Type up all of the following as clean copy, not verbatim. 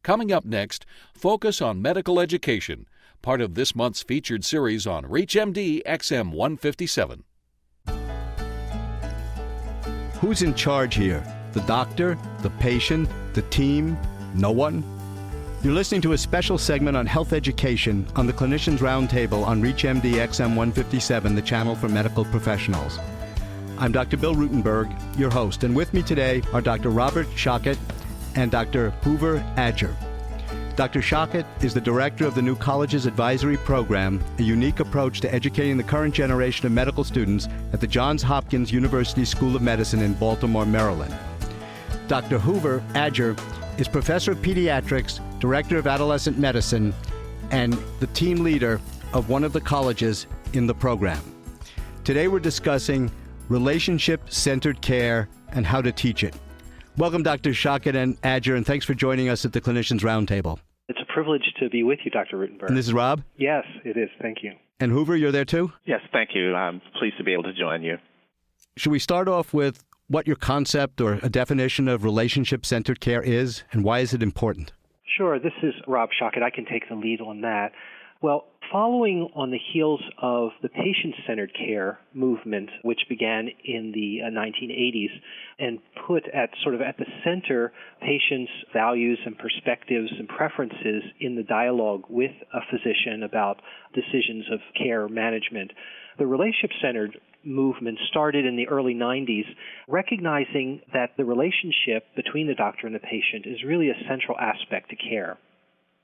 Coming up next, focus on medical education, part of this month's featured series on ReachMD XM 157. Who's in charge here? The doctor? The patient? The team? No one? You're listening to a special segment on health education on the Clinicians Roundtable on ReachMD XM 157, the channel for medical professionals. I'm Dr. Bill Rutenberg, your host, and with me today are Dr. Robert Shochet and Dr. Hoover Adger. Dr. Shochet is the director of the new Colleges Advisory Program, a unique approach to educating the current generation of medical students at the Johns Hopkins University School of Medicine in Baltimore, Maryland. Dr. Hoover Adger is professor of pediatrics, director of adolescent medicine, and the team leader of one of the colleges in the program. Today we're discussing relationship-centered care and how to teach it. Welcome, Dr. Shochet and Adger, and thanks for joining us at the Clinicians Roundtable. It's a privilege to be with you, Dr. Rutenberg. And this is Rob? Yes, it is. Thank you. And Hoover, you're there too? Yes, thank you. I'm pleased to be able to join you. Should we start off with what your concept or a definition of relationship-centered care is, and why is it important? Sure. This is Rob Shochet. I can take the lead on that. Well, following on the heels of the patient-centered care movement, which began in the 1980s and put at the center patients' values and perspectives and preferences in the dialogue with a physician about decisions of care management, the relationship-centered movement started in the early 90s, recognizing that the relationship between the doctor and the patient is really a central aspect to care.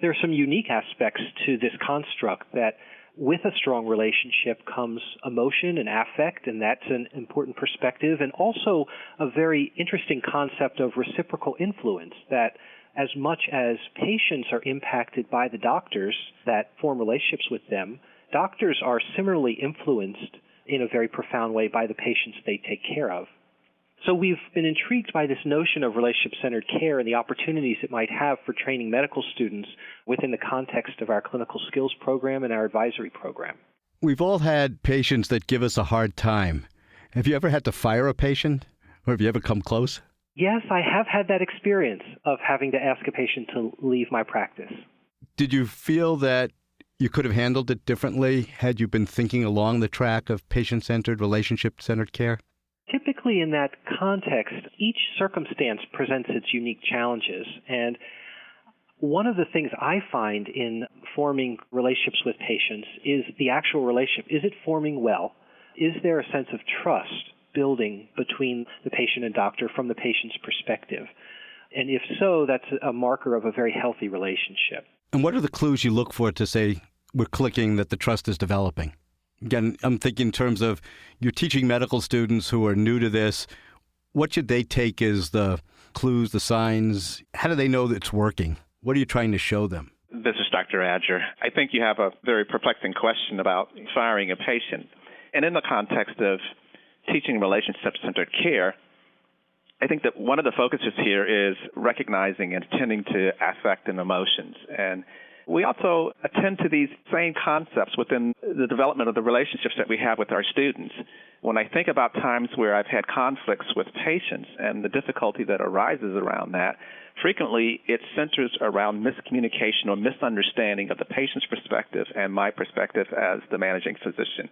There are some unique aspects to this construct that with a strong relationship comes emotion and affect, and that's an important perspective, and also a very interesting concept of reciprocal influence, that as much as patients are impacted by the doctors that form relationships with them, doctors are similarly influenced in a very profound way by the patients they take care of. So we've been intrigued by this notion of relationship-centered care and the opportunities it might have for training medical students within the context of our clinical skills program and our advisory program. We've all had patients that give us a hard time. Have you ever had to fire a patient, or have you ever come close? Yes, I have had that experience of having to ask a patient to leave my practice. Did you feel that you could have handled it differently had you been thinking along the track of patient-centered, relationship-centered care? Typically in that context, each circumstance presents its unique challenges. And one of the things I find in forming relationships with patients is the actual relationship. Is it forming well? Is there a sense of trust building between the patient and doctor from the patient's perspective? And if so, that's a marker of a very healthy relationship. And what are the clues you look for to say we're clicking, that the trust is developing? Again, I'm thinking in terms of you're teaching medical students who are new to this. What should they take as the clues, the signs? How do they know that it's working? What are you trying to show them? This is Dr. Adger. I think you have a very perplexing question about firing a patient. And in the context of teaching relationship-centered care, I think that one of the focuses here is recognizing and attending to affect and emotions. And we also attend to these same concepts within the development of the relationships that we have with our students. When I think about times where I've had conflicts with patients and the difficulty that arises around that, frequently it centers around miscommunication or misunderstanding of the patient's perspective and my perspective as the managing physician.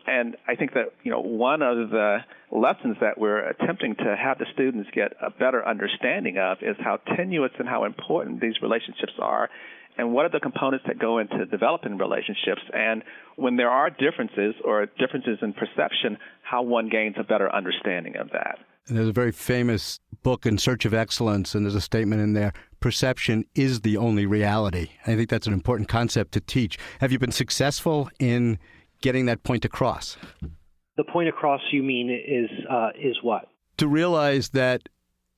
And I think that, one of the lessons that we're attempting to have the students get a better understanding of is how tenuous and how important these relationships are, and what are the components that go into developing relationships, and when there are differences or differences in perception, how one gains a better understanding of that. And there's a very famous book, In Search of Excellence, and there's a statement in there, perception is the only reality. I think that's an important concept to teach. Have you been successful in getting that point across? The point across, you mean, is what? To realize that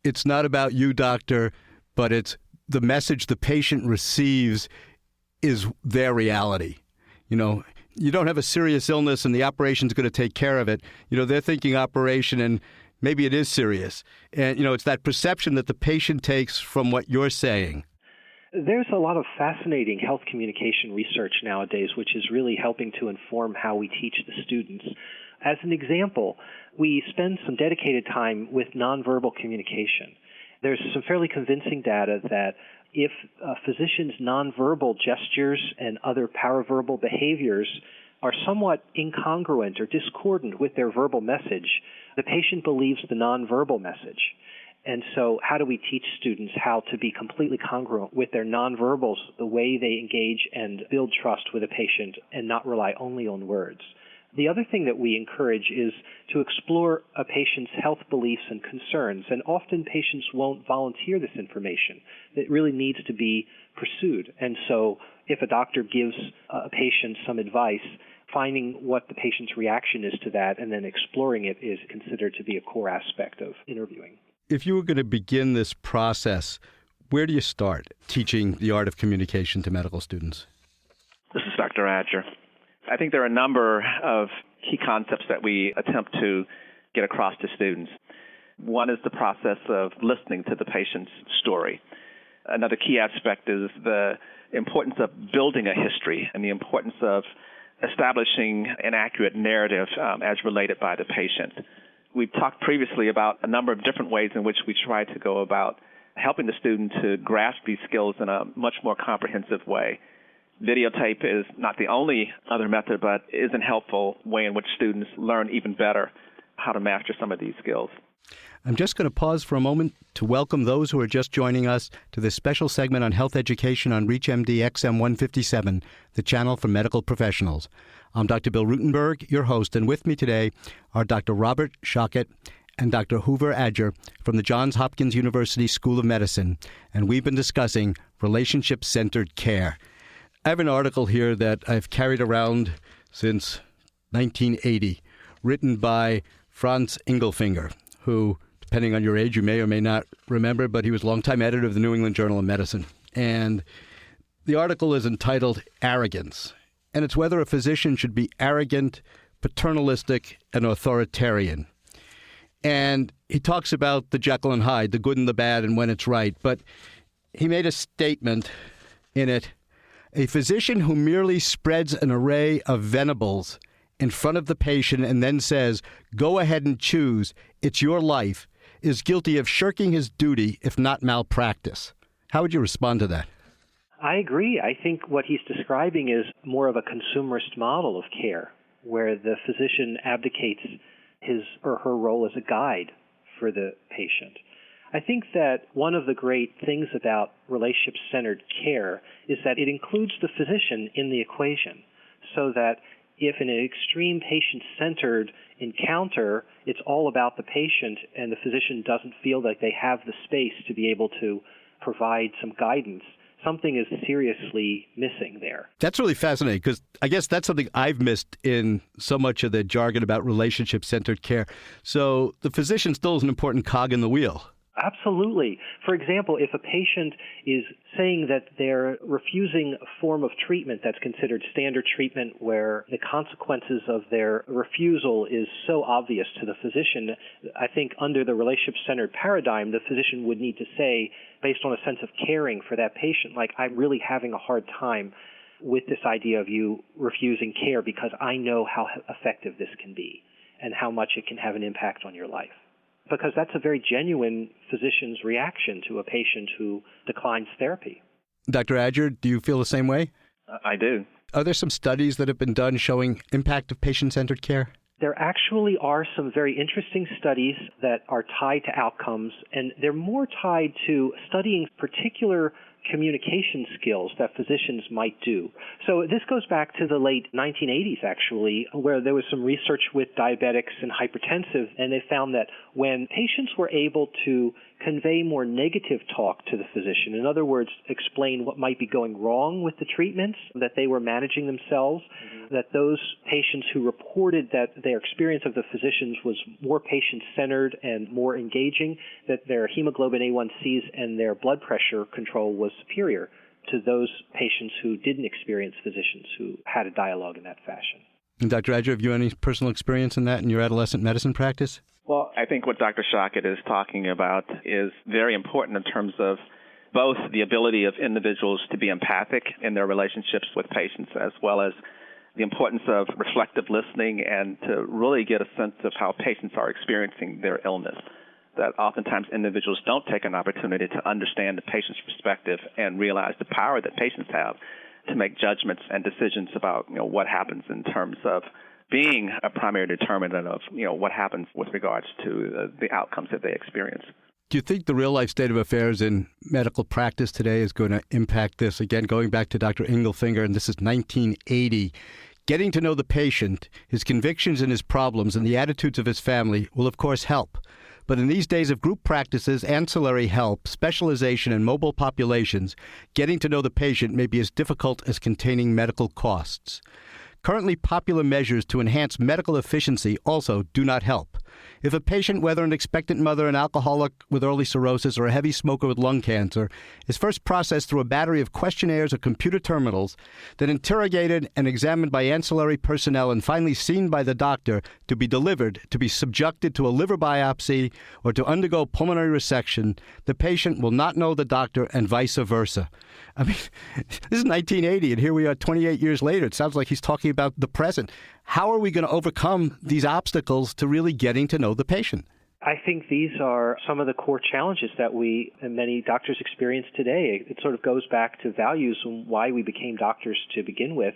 it's not about you, doctor, but it's the message the patient receives is their reality. You don't have a serious illness and the operation's going to take care of it. They're thinking operation and maybe it is serious. And, it's that perception that the patient takes from what you're saying. There's a lot of fascinating health communication research nowadays, which is really helping to inform how we teach the students. As an example, we spend some dedicated time with nonverbal communication. There's some fairly convincing data that if a physician's nonverbal gestures and other paraverbal behaviors are somewhat incongruent or discordant with their verbal message, the patient believes the nonverbal message. And so how do we teach students how to be completely congruent with their nonverbals, the way they engage and build trust with a patient and not rely only on words? The other thing that we encourage is to explore a patient's health beliefs and concerns, and often patients won't volunteer this information. It really needs to be pursued. And so if a doctor gives a patient some advice, finding what the patient's reaction is to that and then exploring it is considered to be a core aspect of interviewing. If you were going to begin this process, where do you start teaching the art of communication to medical students? This is Dr. Adger. I think there are a number of key concepts that we attempt to get across to students. One is the process of listening to the patient's story. Another key aspect is the importance of building a history and the importance of establishing an accurate narrative as related by the patient. We've talked previously about a number of different ways in which we try to go about helping the student to grasp these skills in a much more comprehensive way. Videotape is not the only other method, but is a helpful way in which students learn even better how to master some of these skills. I'm just going to pause for a moment to welcome those who are just joining us to this special segment on health education on ReachMD XM 157, the channel for medical professionals. I'm Dr. Bill Rutenberg, your host, and with me today are Dr. Robert Shochet and Dr. Hoover Adger from the Johns Hopkins University School of Medicine, and we've been discussing relationship-centered care. I have an article here that I've carried around since 1980, written by Franz Ingelfinger, who, depending on your age, you may or may not remember, but he was a longtime editor of the New England Journal of Medicine. And the article is entitled Arrogance, and it's whether a physician should be arrogant, paternalistic, and authoritarian. And he talks about the Jekyll and Hyde, the good and the bad, and when it's right. But he made a statement in it: a physician who merely spreads an array of venables in front of the patient and then says, "Go ahead and choose, it's your life," is guilty of shirking his duty, if not malpractice. How would you respond to that? I agree. I think what he's describing is more of a consumerist model of care, where the physician abdicates his or her role as a guide for the patient. I think that one of the great things about relationship-centered care is that it includes the physician in the equation, so that if in an extreme patient-centered encounter, it's all about the patient and the physician doesn't feel like they have the space to be able to provide some guidance, something is seriously missing there. That's really fascinating, because I guess that's something I've missed in so much of the jargon about relationship-centered care. So the physician still is an important cog in the wheel. Absolutely. For example, if a patient is saying that they're refusing a form of treatment that's considered standard treatment, where the consequences of their refusal is so obvious to the physician, I think under the relationship-centered paradigm, the physician would need to say, based on a sense of caring for that patient, like, I'm really having a hard time with this idea of you refusing care because I know how effective this can be and how much it can have an impact on your life. Because that's a very genuine physician's reaction to a patient who declines therapy. Dr. Adger, do you feel the same way? I do. Are there some studies that have been done showing impact of patient-centered care? There actually are some very interesting studies that are tied to outcomes, and they're more tied to studying particular communication skills that physicians might do. So this goes back to the late 1980s, actually, where there was some research with diabetics and hypertensive, and they found that when patients were able to convey more negative talk to the physician, in other words, explain what might be going wrong with the treatments, that they were managing themselves, that those patients who reported that their experience of the physicians was more patient-centered and more engaging, that their hemoglobin A1Cs and their blood pressure control was superior to those patients who didn't experience physicians who had a dialogue in that fashion. And Dr. Adger, have you any personal experience in that in your adolescent medicine practice? Well, I think what Dr. Shochet is talking about is very important in terms of both the ability of individuals to be empathic in their relationships with patients, as well as the importance of reflective listening and to really get a sense of how patients are experiencing their illness. that oftentimes individuals don't take an opportunity to understand the patient's perspective and realize the power that patients have to make judgments and decisions about what happens in terms of being a primary determinant of what happens with regards to the outcomes that they experience. Do you think the real-life state of affairs in medical practice today is going to impact this? Again, going back to Dr. Engelfinger, and this is 1980, getting to know the patient, his convictions and his problems, and the attitudes of his family will, of course, help. But in these days of group practices, ancillary help, specialization, and mobile populations, getting to know the patient may be as difficult as containing medical costs. Currently popular measures to enhance medical efficiency also do not help. If a patient, whether an expectant mother, an alcoholic with early cirrhosis, or a heavy smoker with lung cancer, is first processed through a battery of questionnaires or computer terminals, then interrogated and examined by ancillary personnel, and finally seen by the doctor to be delivered, to be subjected to a liver biopsy, or to undergo pulmonary resection, the patient will not know the doctor and vice versa. I mean, this is 1980, and here we are 28 years later. It sounds like he's talking about the present. How are we going to overcome these obstacles to really getting to know the patient? I think these are some of the core challenges that we and many doctors experience today. It sort of goes back to values and why we became doctors to begin with.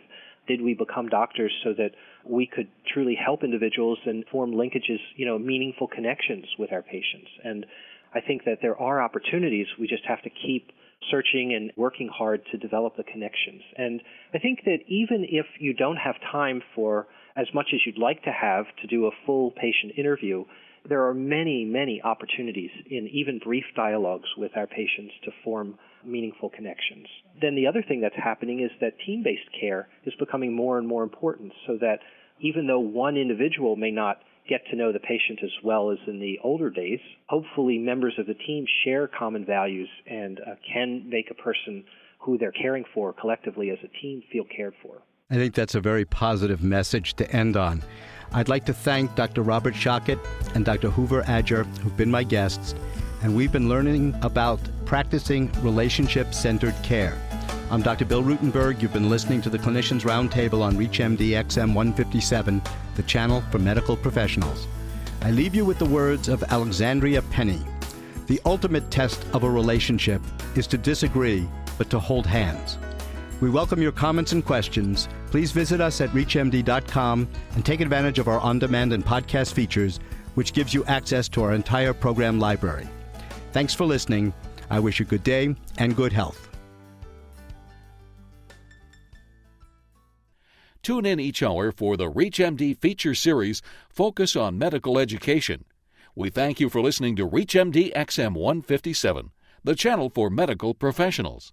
Did we become doctors so that we could truly help individuals and form linkages, meaningful connections with our patients? And I think that there are opportunities. We just have to keep searching and working hard to develop the connections. And I think that even if you don't have time for as much as you'd like to have to do a full patient interview, there are many, many opportunities in even brief dialogues with our patients to form meaningful connections. Then the other thing that's happening is that team-based care is becoming more and more important, so that even though one individual may not get to know the patient as well as in the older days, hopefully members of the team share common values and can make a person who they're caring for collectively as a team feel cared for. I think that's a very positive message to end on. I'd like to thank Dr. Robert Shochet and Dr. Hoover Adger, who've been my guests, and we've been learning about practicing relationship-centered care. I'm Dr. Bill Rutenberg. You've been listening to the Clinicians Roundtable on ReachMD XM 157, the channel for medical professionals. I leave you with the words of Alexandria Penny. The ultimate test of a relationship is to disagree, but to hold hands. We welcome your comments and questions. Please visit us at reachmd.com and take advantage of our on-demand and podcast features, which gives you access to our entire program library. Thanks for listening. I wish you good day and good health. Tune in each hour for the ReachMD feature series, Focus on Medical Education. We thank you for listening to ReachMD XM 157, the channel for medical professionals.